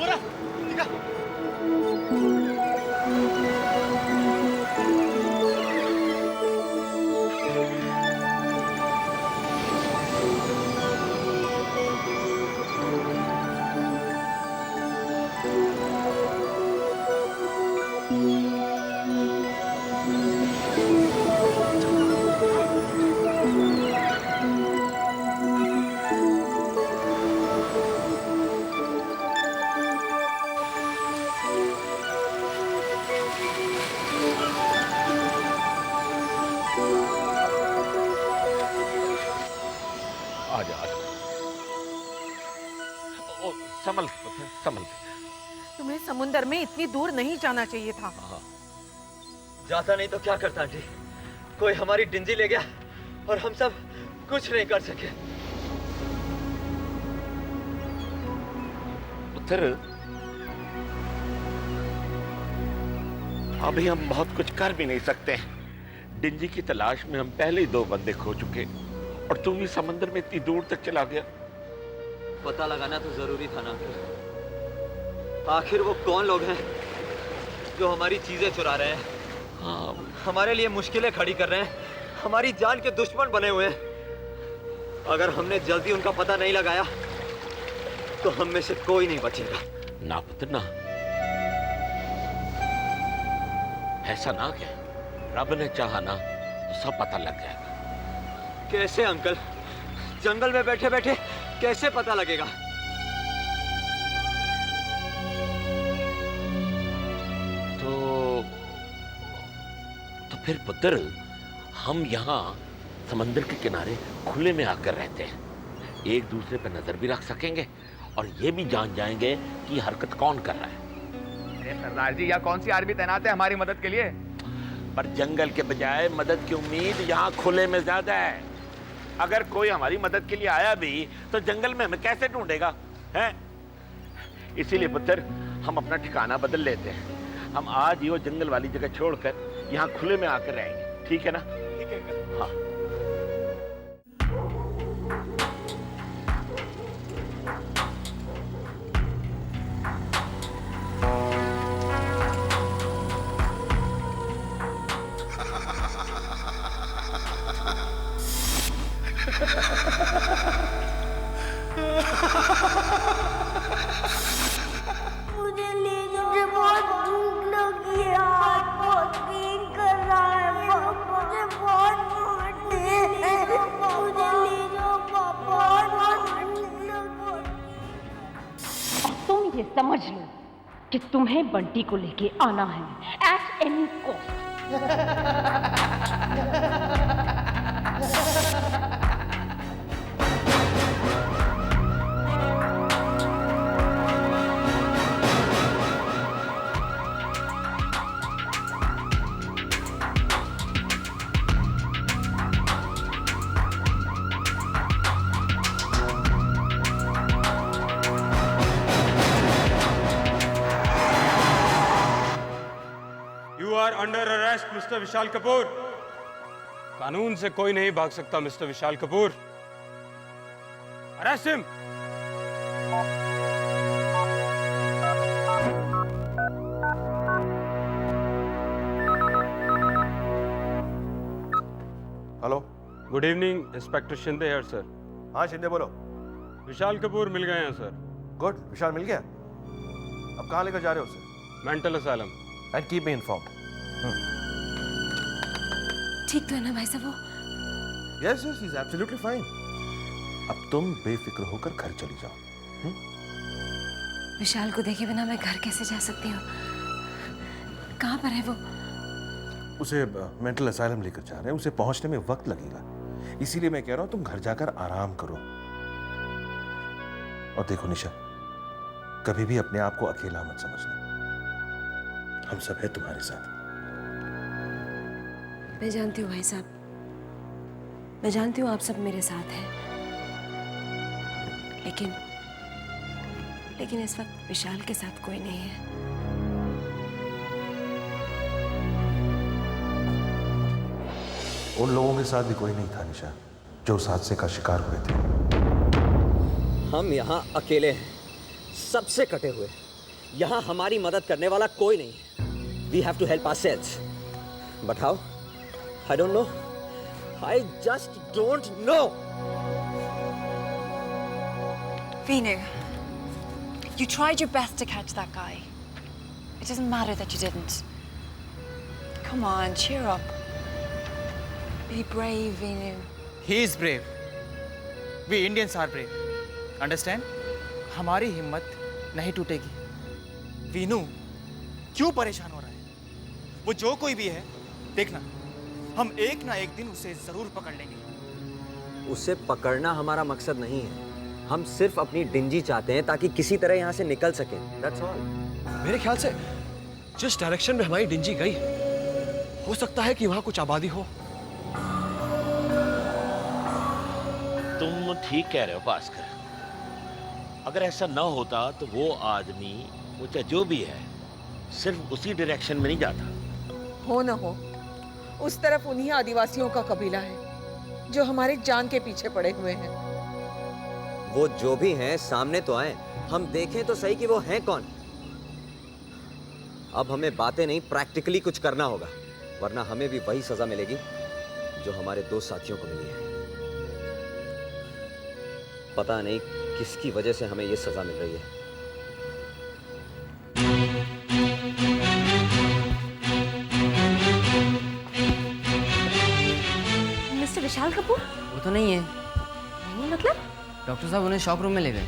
बोरा निकाल। आजा आजा। ओ, संभल के पुत्र, संभल के। तुम्हें समुंदर में इतनी दूर नहीं जाना चाहिए था। जाता नहीं तो क्या करता आंटी? कोई हमारी डिंजी ले गया और हम सब कुछ नहीं कर सके। पुत्र, अभी हम बहुत कुछ कर भी नहीं सकते हैं। डिंजी की तलाश में हम पहले ही 2 बंदे खो चुके और तू भी समंदर में इतनी दूर तक चला गया। पता लगाना तो जरूरी था ना। आखिर वो कौन लोग हैं जो हमारी चीजें चुरा रहे हैं? हाँ, हमारे लिए मुश्किलें खड़ी कर रहे हैं, हमारी जान के दुश्मन बने हुए हैं। अगर हमने जल्दी उनका पता नहीं लगाया तो हम में से कोई नहीं बचेगा। ना पुत्र ना, ऐसा ना कह। रब ने चाहा ना तो सब पता लग जाएगा। कैसे अंकल? जंगल में बैठे बैठे कैसे पता लगेगा? तो फिर पुत्र, हम यहाँ समंदर के किनारे खुले में आकर रहते हैं। एक दूसरे पर नजर भी रख सकेंगे और ये भी जान जाएंगे कि हरकत कौन कर रहा है। अरे सरदार जी, यहाँ कौन सी आर्मी तैनात है हमारी मदद के लिए? पर जंगल के बजाय मदद की उम्मीद यहाँ खुले में ज्यादा है। अगर कोई हमारी मदद के लिए आया भी तो जंगल में हमें कैसे ढूंढेगा, हैं? इसीलिए पुत्र, हम अपना ठिकाना बदल लेते हैं। हम आज ही वो जंगल वाली जगह छोड़कर यहाँ खुले में आकर रहेंगे, ठीक है ना? ठीक है। हाँ। मुझे बहुत भूख लगी है, हाथ बहुत पेन कर रहा है, मुझे बहुत भूख लगी है, मुझे ले जाओ पापा, बहुत भूख लगी। और तुम ये समझ लो कि तुम्हें बंटी को लेके आना है at any cost. You are under arrest, Mr. विशाल कपूर। कानून से कोई नहीं भाग सकता, mister Vishal Kapoor. Arrest him. Hello. Good evening, inspector Shinde here sir. हाँ शिंदे बोलो। विशाल कपूर मिल गए हैं सर। गुड, विशाल मिल गया। अब कहाँ लेकर जा रहे हो उसे? Mental asylum. And keep me informed. ठीक तो है ना भाई साहब वो? Yes yes, he is absolutely fine. अब तुम बेफिक्र होकर घर चली जाओ। विशाल को देखे बिना मैं घर कैसे जा सकती हूँ? कहाँ पर है वो? उसे मेंटल असाइलम लेकर जा रहे हैं, उसे पहुंचने में वक्त लगेगा। इसीलिए मैं कह रहा हूं तुम घर जाकर आराम करो। और देखो निशा, कभी भी अपने आप को अकेला मत समझना। हम सब है तुम्हारे साथ। मैं जानती हूँ भाई साहब, मैं जानती हूँ आप सब मेरे साथ हैं, लेकिन इस वक्त विशाल के साथ कोई नहीं है। उन लोगों के साथ भी कोई नहीं था निशा, जो उस हादसे का शिकार हुए थे। हम यहाँ अकेले हैं, सबसे कटे हुए। यहाँ हमारी मदद करने वाला कोई नहीं है। We have to help ourselves. But how? I don't know. I just don't know. Vinu, you tried your best to catch that guy. It doesn't matter that you didn't. Come on, cheer up. Be brave, Vinu. He is brave. We Indians are brave. Understand? हमारी हिम्मत नहीं टूटेगी। वीनू क्यों परेशान हो रहा है? वो जो कोई भी है, देखना, हम एक ना एक दिन उसे जरूर पकड़ लेंगे। उसे पकड़ना हमारा मकसद नहीं है। हम सिर्फ अपनी डिंजी चाहते हैं ताकि किसी तरह यहाँ से निकल सकें। That's all. मेरे ख्याल से जिस डायरेक्शन में हमारी डिंजी गई, हो सकता है कि वहां कुछ आबादी हो। तुम ठीक कह रहे हो भास्कर। अगर ऐसा ना होता तो वो आदमी, वो चाहे जो भी है, सिर्फ उसी डायरेक्शन में नहीं जाता। हो न हो, उस तरफ उन्हीं आदिवासियों का कबीला है जो हमारी जान के पीछे पड़े हुए हैं। वो जो भी हैं सामने तो आए, हम देखें तो सही कि वो हैं कौन। अब हमें बातें नहीं, प्रैक्टिकली कुछ करना होगा, वरना हमें भी वही सजा मिलेगी जो हमारे दो साथियों को मिली है। पता नहीं किसकी वजह से हमें ये सजा मिल रही है। मिस्टर विशाल कपूर? वो तो नहीं है। नहीं मतलब? डॉक्टर साहब उन्हें शॉक रूम में ले गए।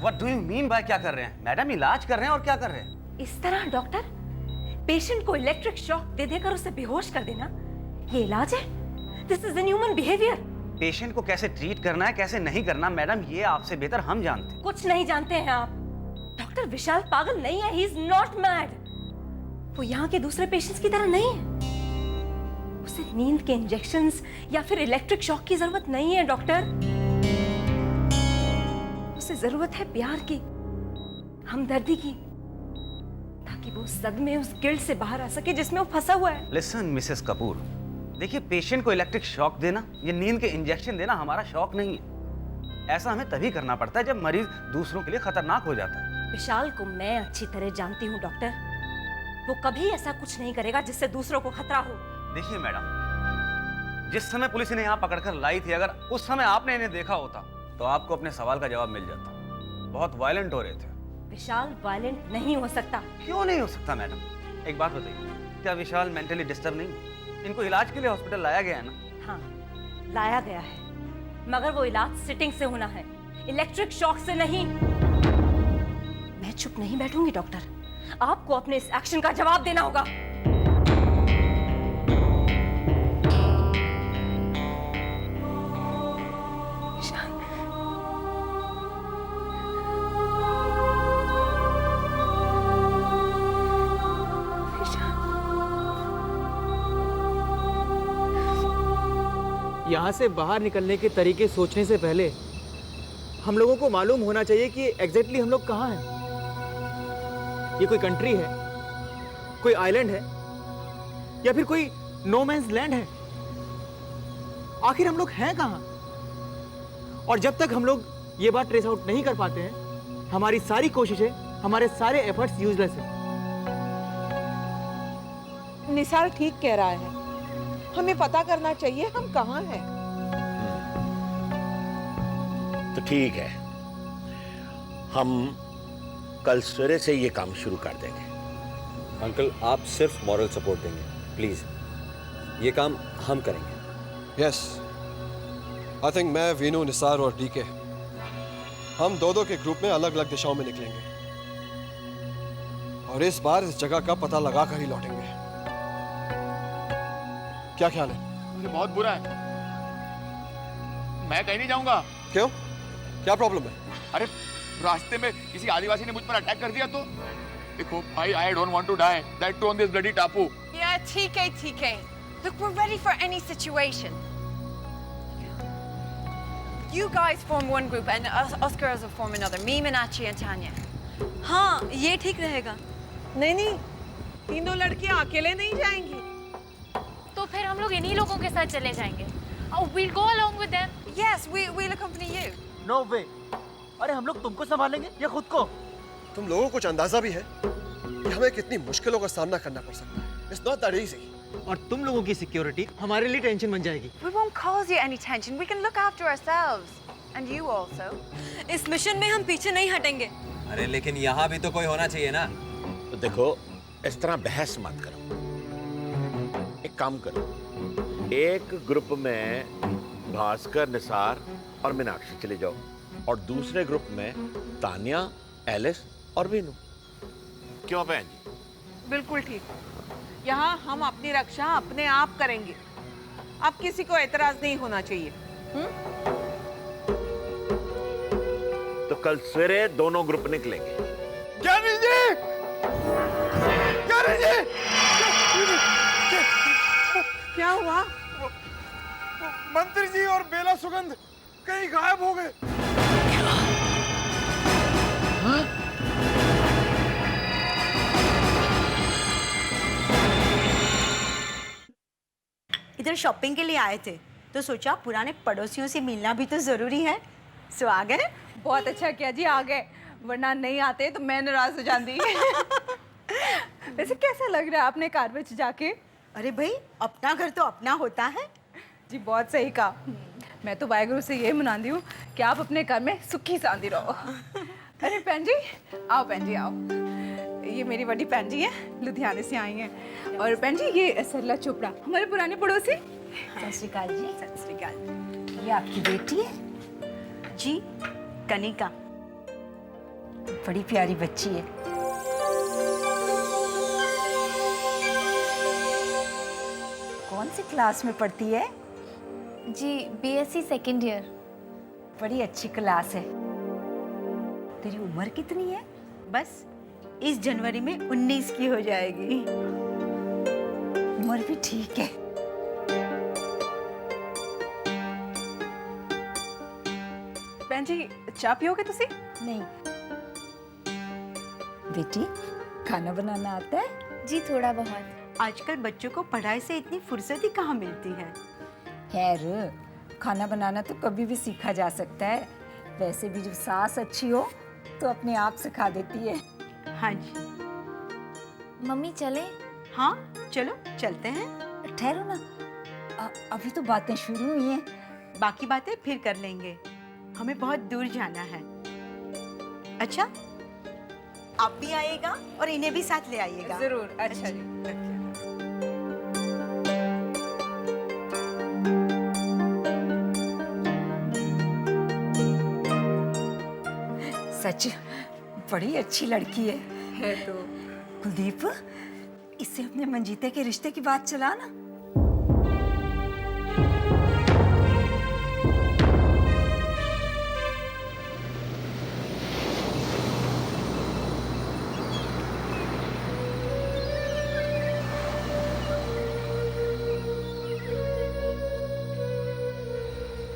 What do you mean by क्या कर रहे हैं? मैडम इलाज कर रहे हैं और क्या कर रहे हैं? इस तरह डॉक्टर पेशेंट को इलेक्ट्रिक शॉक दे देकर उसे बेहोश कर देना, ये इलाज है? This is inhuman behaviour. Patient को कैसे ट्रीट करना है, कैसे नहीं करना, मैडम ये आपसे बेहतर हम जानते हैं। कुछ नहीं जानते हैं आप। डॉक्टर विशाल पागल नहीं है, ही इज नॉट मैड। वो यहाँ के दूसरे पेशेंट्स की तरह नहीं है। उसे नींद के इंजेक्शंस या फिर इलेक्ट्रिक शॉक की जरूरत नहीं है डॉक्टर। उसे जरूरत है प्यार की, हमदर्दी की, ताकि वो सदमे, उस गिल्ट से बाहर आ सके जिसमें वो फंसा हुआ है। लिसन मिसेस कपूर, देखिए पेशेंट को इलेक्ट्रिक शॉक देना या नींद के इंजेक्शन देना हमारा शौक नहीं है। ऐसा हमें तभी करना पड़ता है जब मरीज दूसरों के लिए खतरनाक हो जाता है। विशाल को मैं अच्छी तरह जानती हूँ डॉक्टर। वो कभी ऐसा कुछ नहीं करेगा जिससे दूसरों को खतरा हो। देखिए मैडम, जिस समय पुलिस इन्हें यहाँ पकड़कर लाई थी, अगर उस समय आपने इन्हें देखा होता तो आपको अपने सवाल का जवाब मिल जाता। बहुत वायलेंट हो रहे थे। विशाल वायलेंट नहीं हो सकता। क्यों नहीं हो सकता मैडम? एक बात बताइए, क्या विशाल मेंटली डिस्टर्ब नहीं? इनको इलाज के लिए हॉस्पिटल लाया गया है ना? हाँ, लाया गया है, मगर वो इलाज सिटिंग से होना है, इलेक्ट्रिक शॉक से नहीं। मैं चुप नहीं बैठूंगी डॉक्टर, आपको अपने इस एक्शन का जवाब देना होगा। यहाँ से बाहर निकलने के तरीके सोचने से पहले हम लोगों को मालूम होना चाहिए कि एग्जैक्टली हम लोग कहाँ हैं। ये कोई कंट्री है, कोई आइलैंड है, या फिर कोई नो मैन्स लैंड है? आखिर हम लोग हैं कहाँ? और जब तक हम लोग ये बात ट्रेस आउट नहीं कर पाते हैं, हमारी सारी कोशिशें, हमारे सारे एफर्ट्स यूजलेस हैं। निसार ठीक कह रहा है, हमें पता करना चाहिए हम कहाँ हैं। तो ठीक है, हम कल सवेरे से ये काम शुरू कर देंगे। अंकल, आप सिर्फ मॉरल सपोर्ट देंगे, प्लीज। ये काम हम करेंगे। यस, आई थिंक मैं, वीनू, निसार और डीके, हम दो के ग्रुप में अलग अलग दिशाओं में निकलेंगे और इस बार इस जगह का पता लगा कर ही लौटेंगे। क्या ख्याल है? मुझे बहुत बुरा है, मैं कहीं नहीं जाऊंगा। क्यों? क्या प्रॉब्लम है? अरे रास्ते में किसी आदिवासी ने मुझ पर अटैक कर दिया तो देखो भाई, I don't want to die. That too on this bloody tapu. Yeah, TK. Look, we're ready for any situation. You guys form one group and us girls will form another. Me, Minachi and Tanya. हाँ, ये ठीक रहेगा। नहीं, तीनों लड़कियां अकेले नहीं जाएंगी। तो फिर हम लोग इन्हीं लोगों के साथ चले जाएंगे। We'll go along with them. Yes, we'll accompany you. No way. अरे हम लोग तुमको संभालेंगे या खुद को? तुम लोगों को कुछ अंदाजा भी है कि हमें कितनी मुश्किलों का सामना करना पड़ सकता है। It's not that easy. और तुम लोगों की सिक्योरिटी हमारे लिए टेंशन बन जाएगी। We won't cause you any tension. We can look after ourselves. And you also. इस मिशन में हम पीछे नहीं हटेंगे। अरे लेकिन यहाँ भी तो कोई होना चाहिए ना। तो देखो, इस तरह बहस मत करो। एक काम करो, एक ग्रुप में भास्कर, निसार और मीनाक्षी चले जाओ और दूसरे ग्रुप में तानिया, एलिस और वीनू। क्यों बहन जी? बिल्कुल ठीक। यहाँ हम अपनी रक्षा अपने आप करेंगे। अब किसी को एतराज नहीं होना चाहिए। तो कल सवेरे दोनों ग्रुप निकलेंगे। ज्ञानी जी! ज्ञानी जी! क्या हुआ? मंत्री जी और बेला सुगंध कहीं गायब हो गए। इधर शॉपिंग के लिए आए थे तो सोचा पुराने पड़ोसियों से मिलना भी तो जरूरी है। सो आ गए। बहुत अच्छा किया जी, आ गए, वरना नहीं आते तो मैं नाराज हो जाती। वैसे कैसा लग रहा है आपने कार में जाके? अरे भाई, अपना घर तो अपना होता है। जी बहुत सही कहा। मैं तो वाहेगुरु से ये मनाती हूँ कि आप अपने घर में सुखी सांदी रहो। अरे भैन जी आओ, भैन जी आओ। ये मेरी बड़ी भैन जी है, लुधियाने से आई हैं। और भैन जी ये सरला चोपड़ा, हमारे पुराने पड़ोसी। सत श्री अकाल जी। सत श्री अकाल। ये आपकी बेटी है जी, कनिका। बड़ी प्यारी बच्ची है। कौन सी क्लास में पढ़ती है? जी BSc सेकेंड ईयर। बड़ी अच्छी क्लास है। तेरी उम्र कितनी है? बस इस जनवरी में 19 की हो जाएगी। उम्र भी ठीक है। भैन जी चाय पियोगे तुसी? नहीं। बेटी, खाना बनाना आता है? जी थोड़ा बहुत। आजकल बच्चों को पढ़ाई से इतनी फुर्सत ही कहाँ मिलती है। खैर, खाना बनाना तो कभी भी सीखा जा सकता है। वैसे भी जब सास अच्छी हो तो अपने आप सिखा देती है। हाँ जी। मम्मी चले? हाँ चलो चलते हैं। ठहरो ना, अभी तो बातें शुरू हुई हैं। बाकी बातें फिर कर लेंगे। हमें बहुत दूर जाना है। अच्छा, आप भी आइएगा और इन्हें भी साथ ले आइएगा। जरूर। अच्छा जी। सच बड़ी अच्छी लड़की है तो। कुलदीप, इससे अपने मंजीते के रिश्ते की बात चला ना।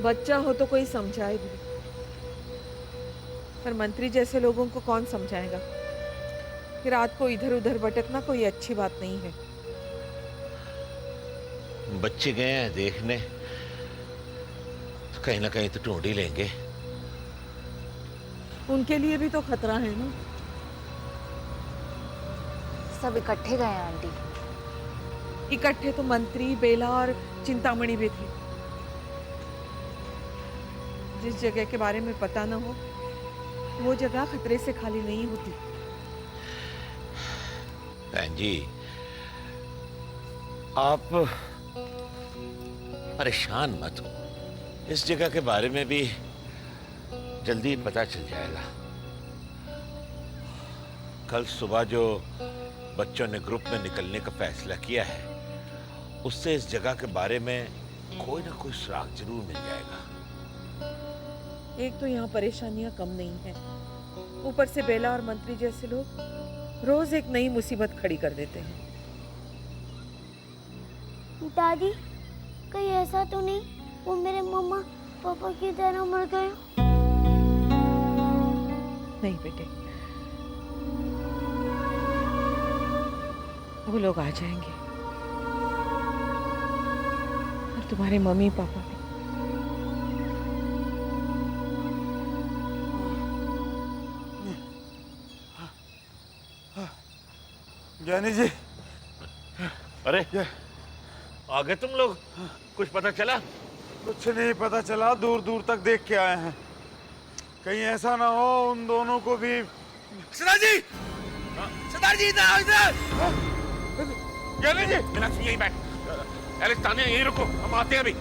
बच्चा हो तो कोई समझाए भी, पर मंत्री जैसे लोगों को कौन समझाएगा कि रात को इधर उधर भटकना कोई अच्छी बात नहीं है। बच्चे गए हैं देखने, तो कहीं ना कहीं तो ढूंढ ही लेंगे। उनके लिए भी तो खतरा है ना। सब इकट्ठे गए हैं आंटी। इकट्ठे तो मंत्री, बेला और चिंतामणि भी थे। जिस जगह के बारे में पता ना हो, वो जगह खतरे से खाली नहीं होती। बहन जी, आप परेशान मत हो। इस जगह के बारे में भी जल्दी पता चल जाएगा। कल सुबह जो बच्चों ने ग्रुप में निकलने का फैसला किया है, उससे इस जगह के बारे में कोई ना कोई सुराग जरूर मिल जाएगा। एक तो यहाँ परेशानियां कम नहीं है, ऊपर से बेला और मंत्री जैसे लोग रोज एक नई मुसीबत खड़ी कर देते हैं। दादी, कहीं ऐसा तो नहीं वो मेरे मम्मा पापा की तरह मर गए? नहीं बेटे, वो लोग आ जाएंगे और तुम्हारे मम्मी पापा भी। ज्ञानी जी, अरे आ गए तुम लोग? कुछ पता चला? कुछ नहीं पता चला, दूर दूर तक देख के आए हैं। कहीं ऐसा ना हो उन दोनों को भी। सरदार जी, सरदार जी इधर आओ, इधर। ज्ञानी जी, मीनाक्षी यहीं बैठ। एलेक्स, तानिया यहीं रुको, हम आते हैं अभी।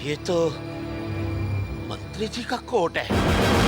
ये तो मंत्री जी का कोट है।